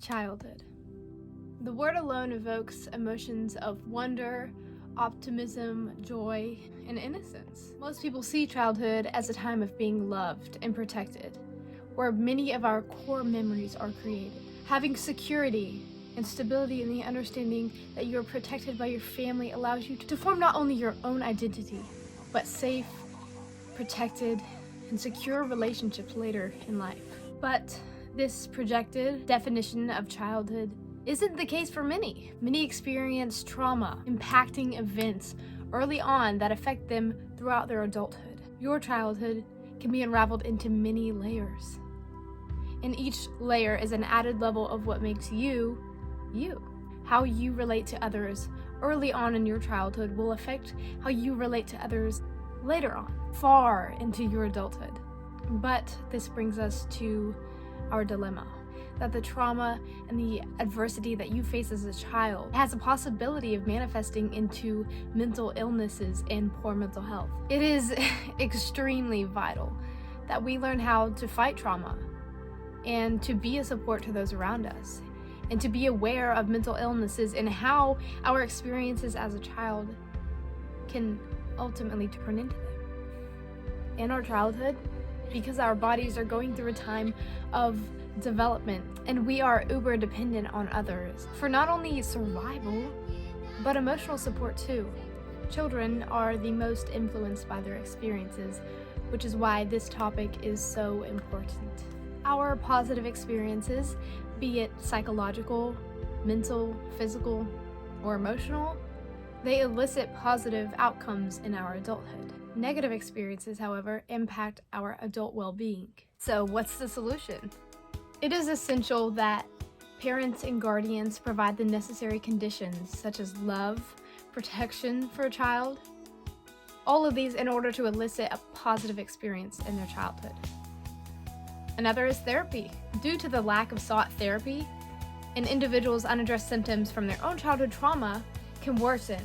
Childhood. The word alone evokes emotions of wonder, optimism, joy, and innocence. Most people see childhood as a time of being loved and protected, where many of our core memories are created. Having security and stability in the understanding that you are protected by your family allows you to form not only your own identity, but safe, protected, and secure relationships later in life. But this projected definition of childhood isn't the case for many. Many experience trauma, impacting events early on that affect them throughout their adulthood. Your childhood can be unraveled into many layers, and each layer is an added level of what makes you, you. How you relate to others early on in your childhood will affect how you relate to others later on, far into your adulthood. But this brings us to our dilemma, that the trauma and the adversity that you face as a child has a possibility of manifesting into mental illnesses and poor mental health. It is extremely vital that we learn how to fight trauma and to be a support to those around us, and to be aware of mental illnesses and how our experiences as a child can ultimately turn into them. In our childhood, because our bodies are going through a time of development and we are uber dependent on others for not only survival, but emotional support too. Children are the most influenced by their experiences, which is why this topic is so important. Our positive experiences, be it psychological, mental, physical, or emotional, they elicit positive outcomes in our adulthood. Negative experiences, however, impact our adult well-being. So what's the solution? It is essential that parents and guardians provide the necessary conditions such as love, protection for a child, all of these in order to elicit a positive experience in their childhood. Another is therapy. Due to the lack of sought therapy, an individual's unaddressed symptoms from their own childhood trauma can worsen,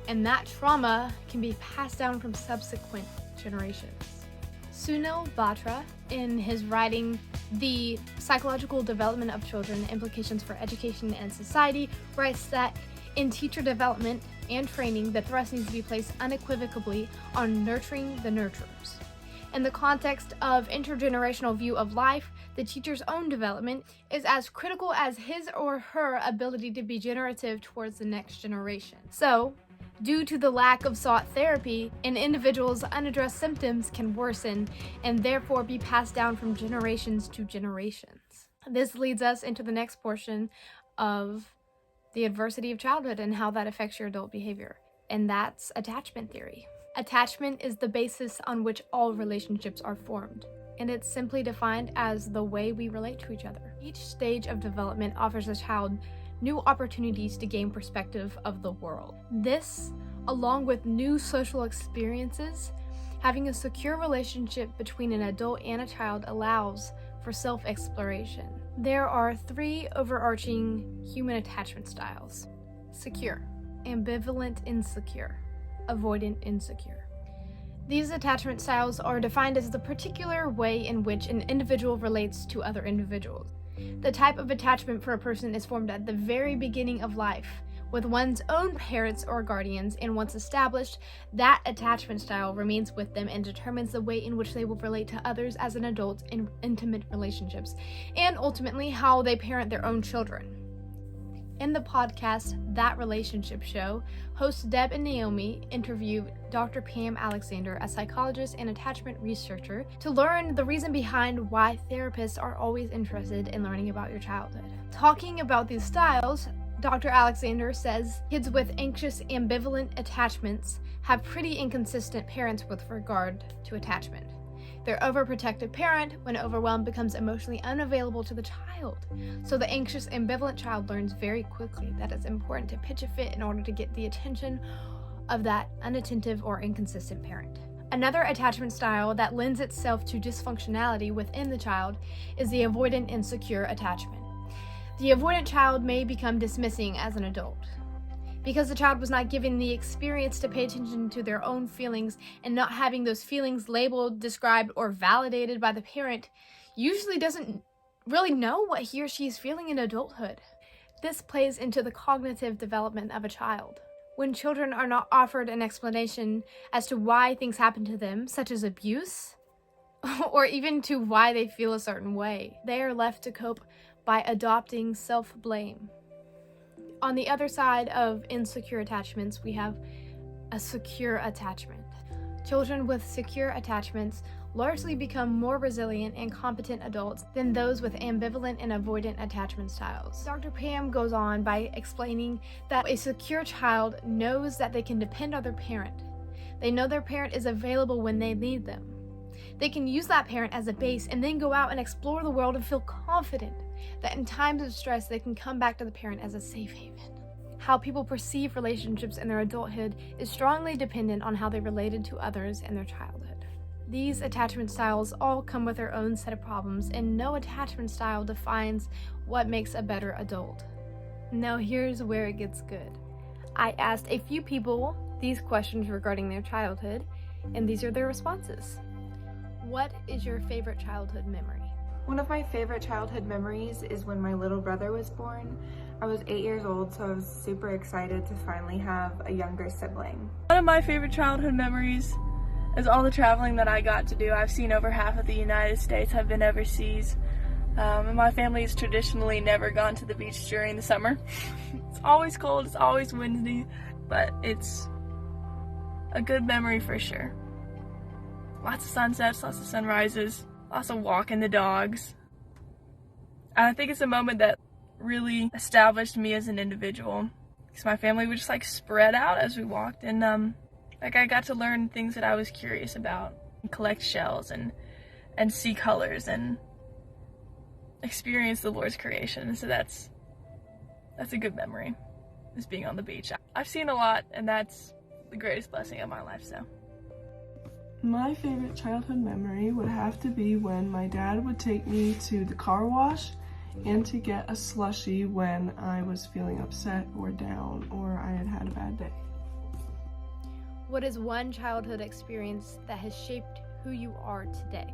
and that trauma can be passed down from subsequent generations. Sunil Batra, in his writing, The Psychological Development of Children, Implications for Education and Society, writes that in teacher development and training, the thrust needs to be placed unequivocally on nurturing the nurturers. In the context of intergenerational view of life, the teacher's own development is as critical as his or her ability to be generative towards the next generation. So, due to the lack of sought therapy, an individual's unaddressed symptoms can worsen and therefore be passed down from generations to generations. This leads us into the next portion of the adversity of childhood and how that affects your adult behavior, and that's attachment theory. Attachment is the basis on which all relationships are formed, and it's simply defined as the way we relate to each other. Each stage of development offers a child new opportunities to gain perspective of the world. This, along with new social experiences, having a secure relationship between an adult and a child allows for self-exploration. There are 3 overarching human attachment styles: secure, ambivalent insecure, avoidant insecure. These attachment styles are defined as the particular way in which an individual relates to other individuals. The type of attachment for a person is formed at the very beginning of life with one's own parents or guardians, and once established, that attachment style remains with them and determines the way in which they will relate to others as an adult in intimate relationships, and ultimately how they parent their own children. In the podcast, That Relationship Show, hosts Deb and Naomi interviewed Dr. Pam Alexander, a psychologist and attachment researcher, to learn the reason behind why therapists are always interested in learning about your childhood. Talking about these styles, Dr. Alexander says kids with anxious ambivalent attachments have pretty inconsistent parents with regard to attachment. Their overprotective parent, when overwhelmed, becomes emotionally unavailable to the child. So the anxious, ambivalent child learns very quickly that it's important to pitch a fit in order to get the attention of that unattentive or inconsistent parent. Another attachment style that lends itself to dysfunctionality within the child is the avoidant insecure attachment. The avoidant child may become dismissing as an adult. Because the child was not given the experience to pay attention to their own feelings, and not having those feelings labeled, described, or validated by the parent usually doesn't really know what he or she is feeling in adulthood. This plays into the cognitive development of a child. When children are not offered an explanation as to why things happen to them, such as abuse, or even to why they feel a certain way, they are left to cope by adopting self-blame. On the other side of insecure attachments, we have a secure attachment. Children with secure attachments largely become more resilient and competent adults than those with ambivalent and avoidant attachment styles. Dr. Pam goes on by explaining that a secure child knows that they can depend on their parent. They know their parent is available when they need them. They can use that parent as a base and then go out and explore the world and feel confident that in times of stress they can come back to the parent as a safe haven. How people perceive relationships in their adulthood is strongly dependent on how they related to others in their childhood. These attachment styles all come with their own set of problems, and no attachment style defines what makes a better adult. Now here's where it gets good. I asked a few people these questions regarding their childhood, and these are their responses. What is your favorite childhood memory? One of my favorite childhood memories is when my little brother was born. I was 8 years old, so I was super excited to finally have a younger sibling. One of my favorite childhood memories is all the traveling that I got to do. I've seen over half of the United States. I've been overseas. And my family has traditionally never gone to the beach during the summer. It's always cold, it's always windy, but it's a good memory for sure. Lots of sunsets, lots of sunrises, lots of walking the dogs. And I think it's a moment that really established me as an individual, because my family would just like spread out as we walked, and I got to learn things that I was curious about, and collect shells and see colors and experience the Lord's creation. So that's a good memory, is being on the beach. I've seen a lot, and that's the greatest blessing of my life. So my favorite childhood memory would have to be when my dad would take me to the car wash and to get a slushie when I was feeling upset or down or I had had a bad day. What is one childhood experience that has shaped who you are today?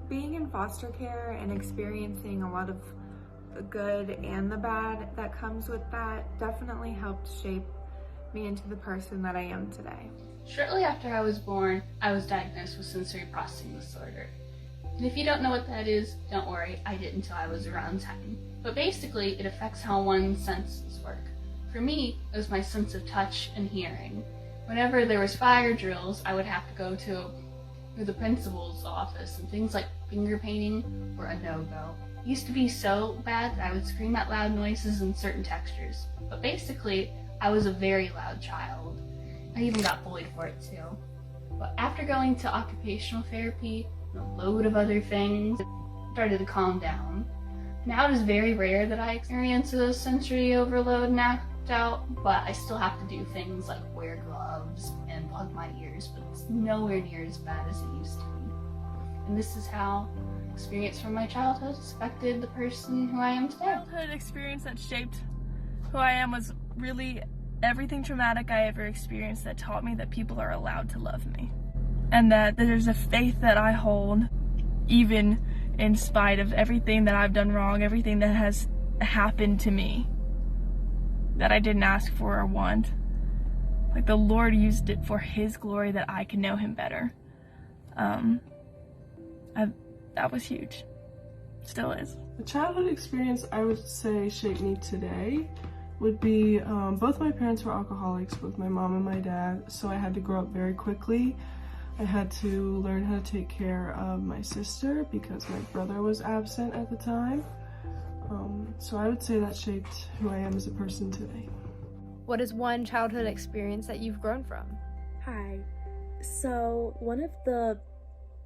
Being in foster care and experiencing a lot of the good and the bad that comes with that definitely helped shape me into the person that I am today. Shortly after I was born, I was diagnosed with sensory processing disorder. And if you don't know what that is, don't worry, I did until I was around 10. But basically, it affects how one's senses work. For me, it was my sense of touch and hearing. Whenever there was fire drills, I would have to go to the principal's office, and things like finger painting were a no-go. It used to be so bad that I would scream at loud noises and certain textures. But basically, I was a very loud child. I even got bullied for it too. But after going to occupational therapy and a load of other things, it started to calm down. Now it is very rare that I experience a sensory overload and act out, but I still have to do things like wear gloves and plug my ears, but it's nowhere near as bad as it used to be. And this is how experience from my childhood affected the person who I am today. Childhood experience that shaped who I am was really everything traumatic I ever experienced that taught me that people are allowed to love me. And that there's a faith that I hold, even in spite of everything that I've done wrong, everything that has happened to me that I didn't ask for or want. Like, the Lord used it for His glory, that I can know Him better. That was huge. Still is. The childhood experience I would say shaped me today would be, both my parents were alcoholics, both my mom and my dad, so I had to grow up very quickly. I had to learn how to take care of my sister because my brother was absent at the time. So I would say that shaped who I am as a person today. What is one childhood experience that you've grown from? Hi. So one of the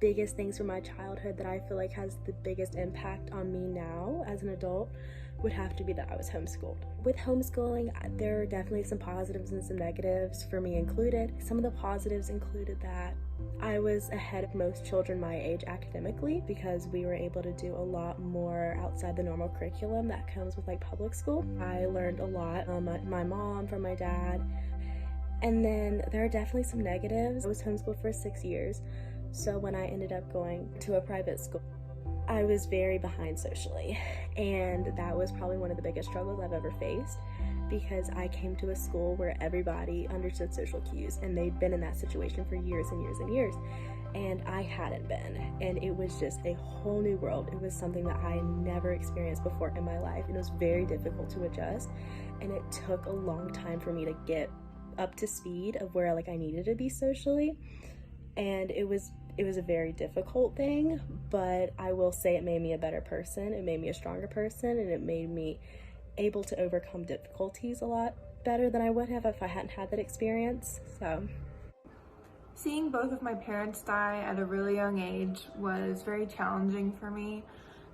biggest things from my childhood that I feel like has the biggest impact on me now as an adult would have to be that I was homeschooled. With homeschooling, there are definitely some positives and some negatives, for me included. Some of the positives included that I was ahead of most children my age academically because we were able to do a lot more outside the normal curriculum that comes with like public school. I learned a lot from my mom, from my dad. And then there are definitely some negatives. I was homeschooled for 6 years. So when I ended up going to a private school, I was very behind socially, and that was probably one of the biggest struggles I've ever faced, because I came to a school where everybody understood social cues, and they'd been in that situation for years and years and years, and I hadn't been, and it was just a whole new world. It was something that I never experienced before in my life. It was very difficult to adjust, and it took a long time for me to get up to speed of where I needed to be socially, and it was a very difficult thing, but I will say it made me a better person. It made me a stronger person, and it made me able to overcome difficulties a lot better than I would have if I hadn't had that experience. So seeing both of my parents die at a really young age was very challenging for me.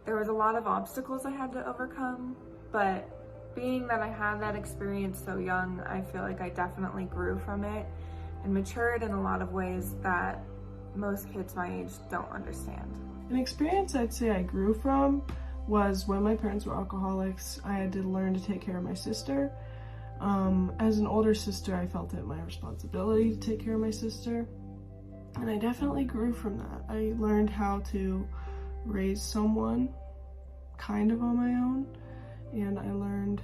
There was a lot of obstacles I had to overcome, but being that I had that experience so young, I feel like I definitely grew from it and matured in a lot of ways that most kids my age don't understand. An experience I'd say I grew from was when my parents were alcoholics. I had to learn to take care of my sister. As an older sister, I felt it my responsibility to take care of my sister, and I definitely grew from that. I learned how to raise someone kind of on my own, and I learned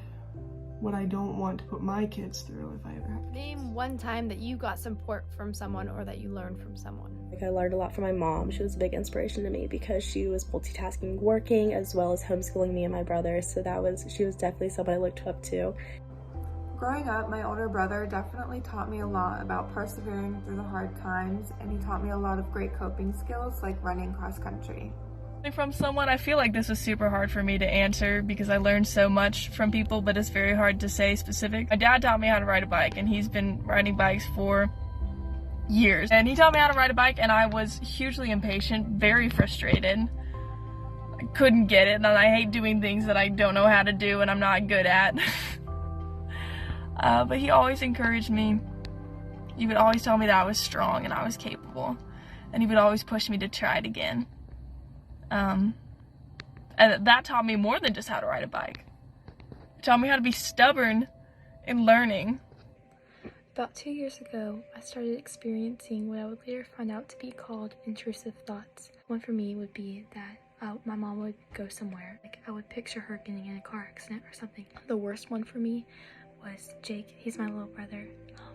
what I don't want to put my kids through if I ever have kids. Name one time that you got support from someone or that you learned from someone. I learned a lot from my mom. She was a big inspiration to me because she was multitasking, working, as well as homeschooling me and my brother. So she was definitely someone I looked up to. Growing up, my older brother definitely taught me a lot about persevering through the hard times, and he taught me a lot of great coping skills like running cross country. From someone, I feel like this is super hard for me to answer because I learned so much from people, but it's very hard to say specific. My dad taught me how to ride a bike, and he's been riding bikes for years. And he taught me how to ride a bike, and I was hugely impatient, very frustrated. I couldn't get it, and I hate doing things that I don't know how to do and I'm not good at. But he always encouraged me. He would always tell me that I was strong and I was capable, and he would always push me to try it again. And that taught me more than just how to ride a bike. It taught me how to be stubborn in learning. About 2 years ago, I started experiencing what I would later find out to be called intrusive thoughts. One for me would be that my mom would go somewhere. I would picture her getting in a car accident or something. The worst one for me was Jake. He's my little brother,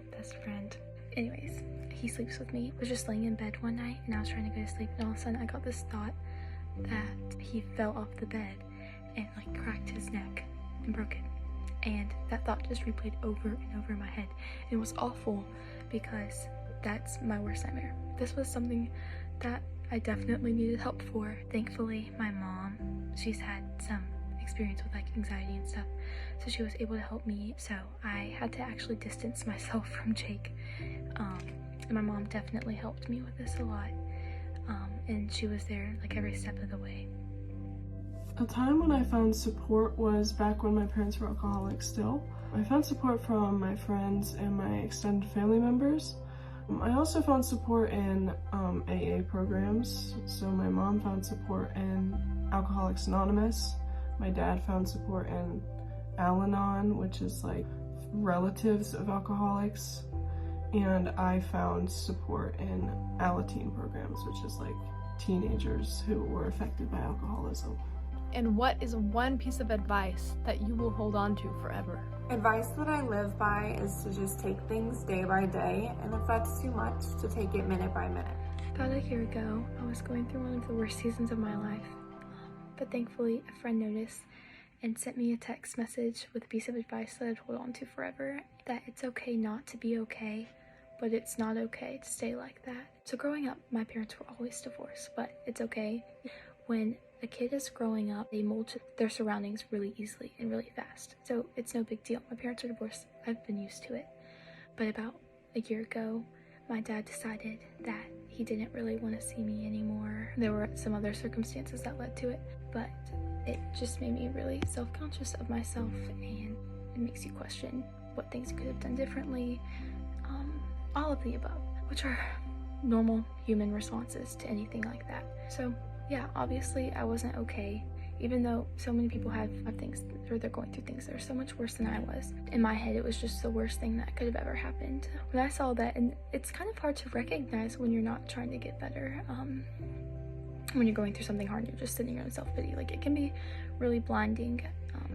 best friend. Anyways, he sleeps with me. I was just laying in bed one night and I was trying to go to sleep, and all of a sudden I got this thought that he fell off the bed and cracked his neck and broke it. And that thought just replayed over and over in my head. It was awful because that's my worst nightmare. This was something that I definitely needed help for. Thankfully, my mom, she's had some experience with anxiety and stuff, so she was able to help me. So I had to actually distance myself from Jake, and my mom definitely helped me with this a lot, and she was there every step of the way. A time when I found support was back when my parents were alcoholics still. I found support from my friends and my extended family members. I also found support in AA programs. So my mom found support in Alcoholics Anonymous. My dad found support in Al-Anon, which is relatives of alcoholics. And I found support in Alateen programs, which is teenagers who were affected by alcoholism. And what is one piece of advice that you will hold on to forever? Advice that I live by is to just take things day by day, and if that's too much, to take it minute by minute. About a year ago, I was going through one of the worst seasons of my life, but thankfully a friend noticed and sent me a text message with a piece of advice that I'd hold on to forever, that it's okay not to be okay, but it's not okay to stay like that. So growing up, my parents were always divorced, but it's okay. When a kid is growing up, they mold their surroundings really easily and really fast. So it's no big deal. My parents are divorced. I've been used to it. But about a year ago, my dad decided that he didn't really want to see me anymore. There were some other circumstances that led to it, but it just made me really self-conscious of myself, and it makes you question what things you could have done differently. All of the above, which are normal human responses to anything like that. So yeah, obviously I wasn't okay, even though so many people have things, or they're going through things that are so much worse than I was. In my head, it was just the worst thing that could have ever happened. When I saw that, and it's kind of hard to recognize when you're not trying to get better, when you're going through something hard and you're just sitting there in self-pity. Like, it can be really blinding.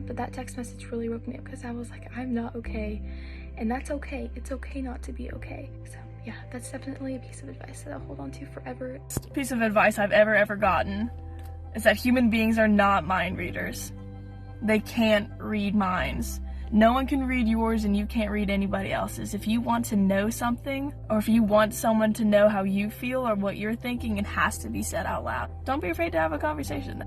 But that text message really woke me up because I was like, I'm not okay. And that's okay. It's okay not to be okay. So yeah, that's definitely a piece of advice that I'll hold on to forever. The piece of advice I've ever gotten is that human beings are not mind readers. They can't read minds. No one can read yours and you can't read anybody else's. If you want to know something, or if you want someone to know how you feel or what you're thinking, it has to be said out loud. Don't be afraid to have a conversation.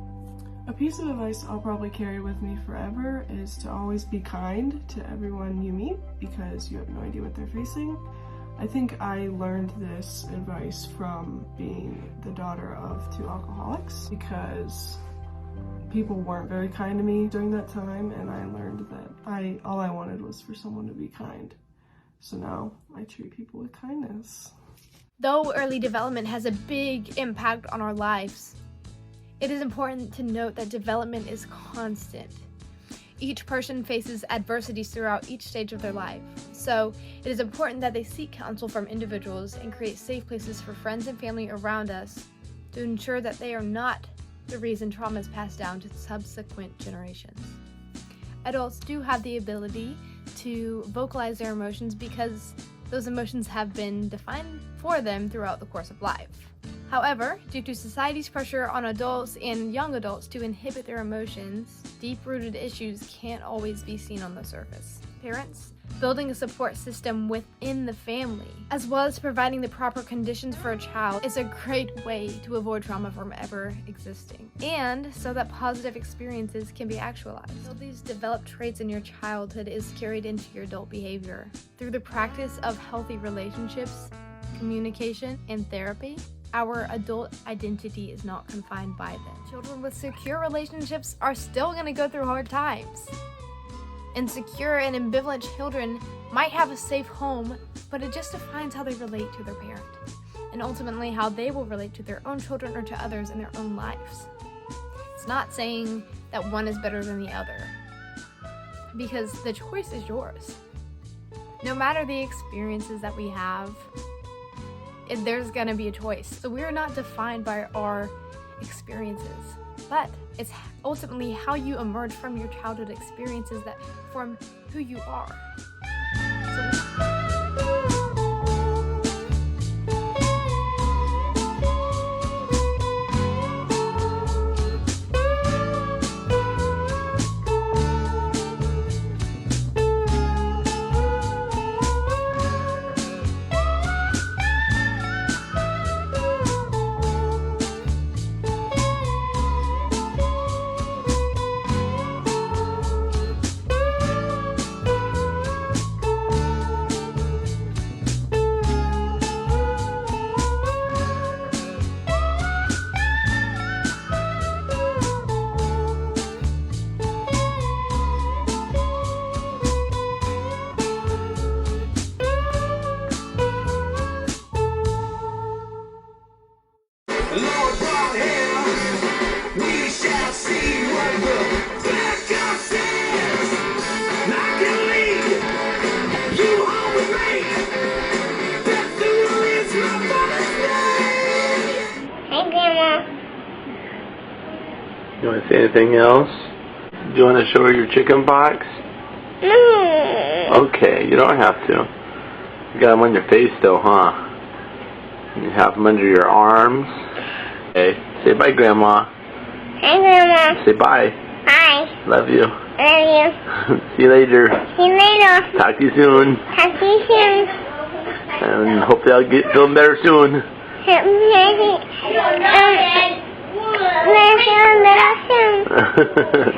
A piece of advice I'll probably carry with me forever is to always be kind to everyone you meet because you have no idea what they're facing. I think I learned this advice from being the daughter of 2 alcoholics because people weren't very kind to me during that time, and I learned that all I wanted was for someone to be kind. So now I treat people with kindness. Though early development has a big impact on our lives, it is important to note that development is constant. Each person faces adversities throughout each stage of their life, so it is important that they seek counsel from individuals and create safe places for friends and family around us to ensure that they are not the reason trauma is passed down to subsequent generations. Adults do have the ability to vocalize their emotions because those emotions have been defined for them throughout the course of life. However, due to society's pressure on adults and young adults to inhibit their emotions, deep-rooted issues can't always be seen on the surface. Parents, building a support system within the family, as well as providing the proper conditions for a child, is a great way to avoid trauma from ever existing, and so that positive experiences can be actualized. So these developed traits in your childhood is carried into your adult behavior. Through the practice of healthy relationships, communication, and therapy, our adult identity is not confined by them. Children with secure relationships are still going to go through hard times. Insecure and ambivalent children might have a safe home, but it just defines how they relate to their parent, and ultimately how they will relate to their own children or to others in their own lives. It's not saying that one is better than the other, because the choice is yours. No matter the experiences that we have, there's gonna be a choice. So we're not defined by our experiences, but it's ultimately how you emerge from your childhood experiences that form who you are. Lord from hell, we shall see what will take us is. I can lead you home with me. Death through is my father's way. Hey, Grandma. You want to say anything else? Do you want to show her your chicken pox? No. Okay, you don't have to. You got them on your face though, huh? You have them under your arms. Okay, say bye, Grandma. Hi, Grandma. Say bye. Bye. Love you. Love you. See you later. See you later. Talk to you soon. Talk to you soon. And hopefully I'll get feeling better soon. Maybe. Better soon.